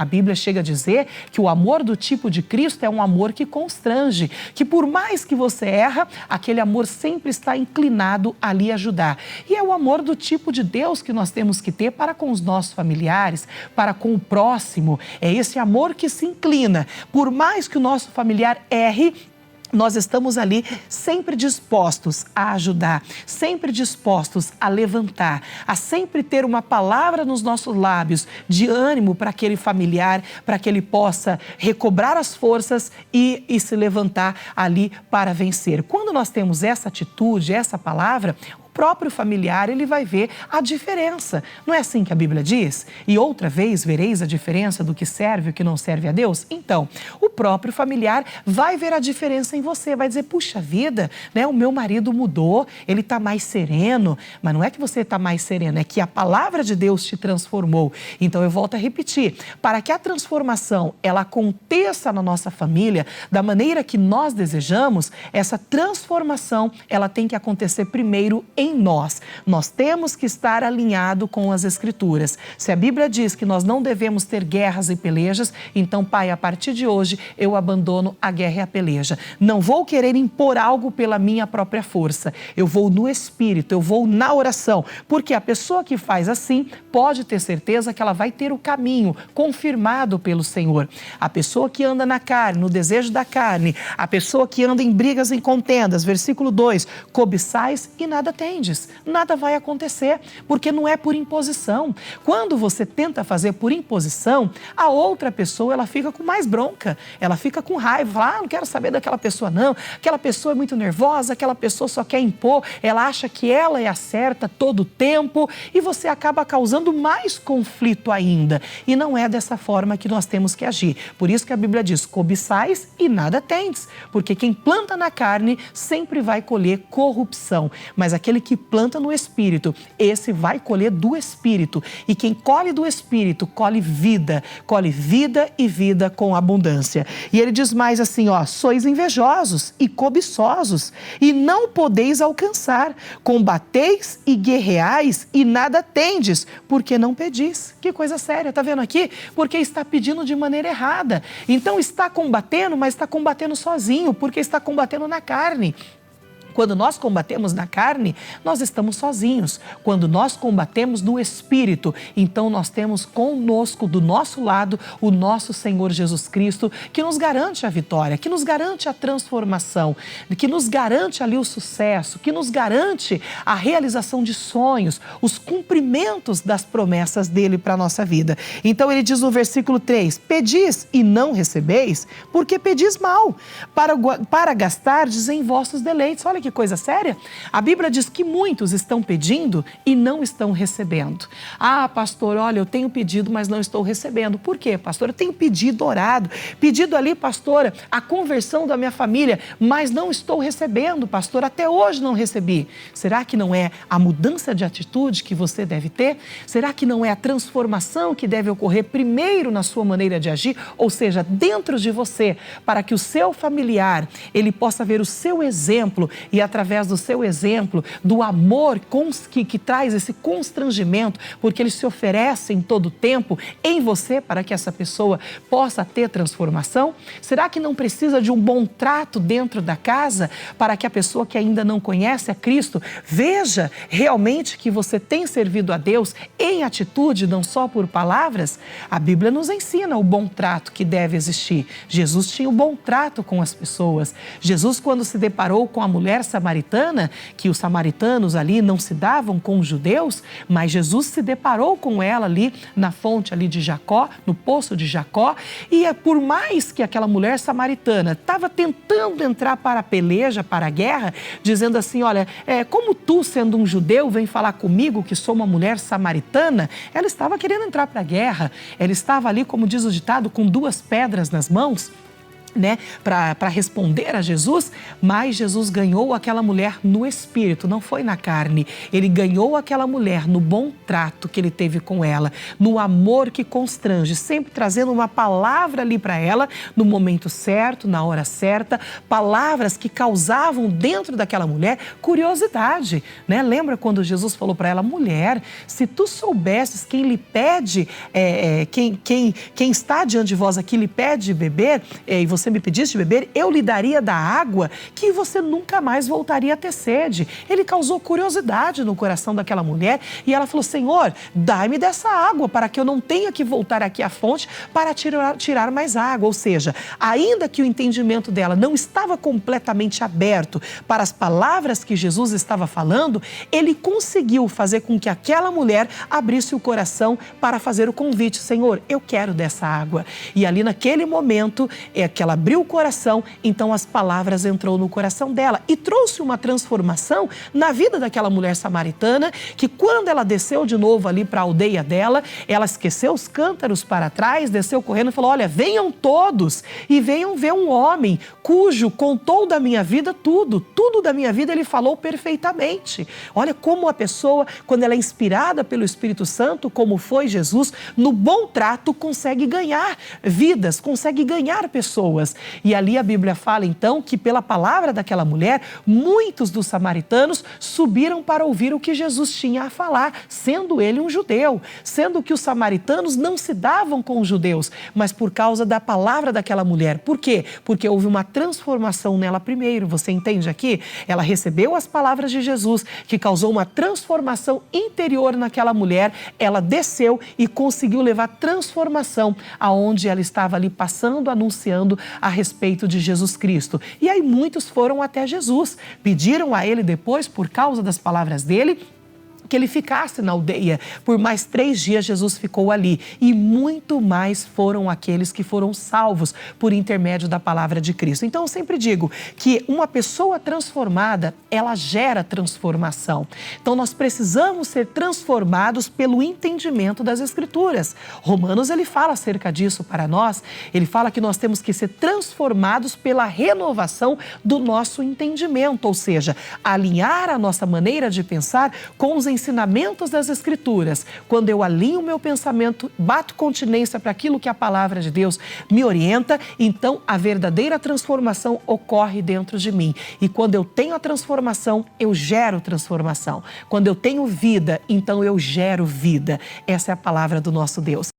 A Bíblia chega a dizer que o amor do tipo de Cristo é um amor que constrange, que por mais que você erra, aquele amor sempre está inclinado a lhe ajudar. E é o amor do tipo de Deus que nós temos que ter para com os nossos familiares, para com o próximo. É esse amor que se inclina. Por mais que o nosso familiar erre, nós estamos ali sempre dispostos a ajudar, sempre dispostos a levantar, a sempre ter uma palavra nos nossos lábios de ânimo para aquele familiar, para que ele possa recobrar as forças e se levantar ali para vencer. Quando nós temos essa atitude, essa palavra, o próprio familiar, ele vai ver a diferença. Não é assim que a Bíblia diz? E outra vez vereis a diferença do que serve e o que não serve a Deus? Então, o próprio familiar vai ver a diferença em você, vai dizer, puxa vida, né, o meu marido mudou, ele está mais sereno. Mas não é que você está mais sereno, é que a palavra de Deus te transformou. Então, eu volto a repetir, para que a transformação, ela aconteça na nossa família, da maneira que nós desejamos, essa transformação, ela tem que acontecer primeiro em nós. Nós temos que estar alinhado com as Escrituras. Se a Bíblia diz que nós não devemos ter guerras e pelejas, então, Pai, a partir de hoje eu abandono a guerra e a peleja. Não vou querer impor algo pela minha própria força. Eu vou no Espírito, eu vou na oração, porque a pessoa que faz assim pode ter certeza que ela vai ter o caminho confirmado pelo Senhor. A pessoa que anda na carne, no desejo da carne, a pessoa que anda em brigas e contendas, versículo 2, cobiçais e nada tendes. Nada vai acontecer, porque não é por imposição. Quando você tenta fazer por imposição, a outra pessoa, ela fica com mais bronca, ela fica com raiva, fala, não quero saber daquela pessoa não, aquela pessoa é muito nervosa, aquela pessoa só quer impor, ela acha que ela é a certa todo o tempo e você acaba causando mais conflito ainda. E não é dessa forma que nós temos que agir. Por isso que a Bíblia diz, cobiçais e nada tendes, porque quem planta na carne sempre vai colher corrupção, mas aquele que planta no Espírito, esse vai colher do Espírito. E quem colhe do Espírito, colhe vida e vida com abundância. E ele diz mais assim, ó, sois invejosos e cobiçosos e não podeis alcançar, combateis e guerreais e nada tendes, porque não pedis. Que coisa séria, tá vendo aqui? Porque está pedindo de maneira errada. Então está combatendo, mas está combatendo sozinho, porque está combatendo na carne. Quando nós combatemos na carne, nós estamos sozinhos. Quando nós combatemos no Espírito, então nós temos conosco, do nosso lado, o nosso Senhor Jesus Cristo, que nos garante a vitória, que nos garante a transformação, que nos garante ali o sucesso, que nos garante a realização de sonhos, os cumprimentos das promessas dele para a nossa vida. Então ele diz no versículo 3, pedis e não recebeis, porque pedis mal, para gastardes em vossos deleites. Olha que coisa séria. A Bíblia diz que muitos estão pedindo e não estão recebendo. Ah, pastor, olha, eu tenho pedido, mas não estou recebendo. Por quê, pastor? Eu tenho pedido, orado, pedido ali, pastora, a conversão da minha família, mas não estou recebendo, pastor, até hoje não recebi. Será que não é a mudança de atitude que você deve ter? Será que não é a transformação que deve ocorrer primeiro na sua maneira de agir? Ou seja, dentro de você, para que o seu familiar, ele possa ver o seu exemplo e através do seu exemplo, do amor que traz esse constrangimento, porque ele se oferece em todo o tempo em você para que essa pessoa possa ter transformação? Será que não precisa de um bom trato dentro da casa para que a pessoa que ainda não conhece a Cristo veja realmente que você tem servido a Deus em atitude, não só por palavras? A Bíblia nos ensina o bom trato que deve existir. Jesus tinha o bom trato com as pessoas. Jesus, quando se deparou com a mulher samaritana, que os samaritanos ali não se davam com os judeus, mas Jesus se deparou com ela ali na fonte ali de Jacó, no poço de Jacó, e por mais que aquela mulher samaritana estava tentando entrar para a peleja, para a guerra, dizendo assim, olha, como tu, sendo um judeu, vem falar comigo que sou uma mulher samaritana, ela estava querendo entrar para a guerra, ela estava ali, como diz o ditado, com duas pedras nas mãos. né, para responder a Jesus, mas Jesus ganhou aquela mulher no espírito, não foi na carne. Ele ganhou aquela mulher no bom trato que ele teve com ela, no amor que constrange, sempre trazendo uma palavra ali para ela, no momento certo, na hora certa, palavras que causavam dentro daquela mulher curiosidade, né? Lembra quando Jesus falou para ela: mulher, se tu soubesses quem lhe pede, quem está diante de vós aqui lhe pede de beber, e você me pedisse de beber, eu lhe daria da água que você nunca mais voltaria a ter sede. Ele causou curiosidade no coração daquela mulher e ela falou: Senhor, dai-me dessa água para que eu não tenha que voltar aqui à fonte para tirar mais água. Ou seja, ainda que o entendimento dela não estava completamente aberto para as palavras que Jesus estava falando, ele conseguiu fazer com que aquela mulher abrisse o coração para fazer o convite: Senhor, eu quero dessa água. E ali naquele momento que ela abriu o coração, então as palavras entrou no coração dela e trouxe uma transformação na vida daquela mulher samaritana, que quando ela desceu de novo ali para a aldeia dela, ela esqueceu os cântaros para trás, desceu correndo e falou: olha, venham todos e venham ver um homem cujo contou da minha vida tudo da minha vida ele falou perfeitamente. Olha como a pessoa, quando ela é inspirada pelo Espírito Santo, como foi Jesus, no bom trato consegue ganhar vidas, consegue ganhar pessoas. E ali a Bíblia fala então que pela palavra daquela mulher, muitos dos samaritanos subiram para ouvir o que Jesus tinha a falar, sendo ele um judeu, sendo que os samaritanos não se davam com os judeus, mas por causa da palavra daquela mulher. Por quê? Porque houve uma transformação nela primeiro. Você entende aqui? Ela recebeu as palavras de Jesus, que causou uma transformação interior naquela mulher. Ela desceu e conseguiu levar transformação aonde ela estava ali passando, anunciando a respeito de Jesus Cristo. E aí muitos foram até Jesus, pediram a ele depois, por causa das palavras dele, que ele ficasse na aldeia. Por mais 3 dias Jesus ficou ali e muito mais foram aqueles que foram salvos por intermédio da palavra de Cristo. Então eu sempre digo que uma pessoa transformada, ela gera transformação. Então nós precisamos ser transformados pelo entendimento das Escrituras. Romanos ele fala acerca disso para nós, ele fala que nós temos que ser transformados pela renovação do nosso entendimento, ou seja, alinhar a nossa maneira de pensar com os ensinamentos das Escrituras. Quando eu alinho o meu pensamento, bato continência para aquilo que a palavra de Deus me orienta, então a verdadeira transformação ocorre dentro de mim. E quando eu tenho a transformação, eu gero transformação. Quando eu tenho vida, então eu gero vida. Essa é a palavra do nosso Deus.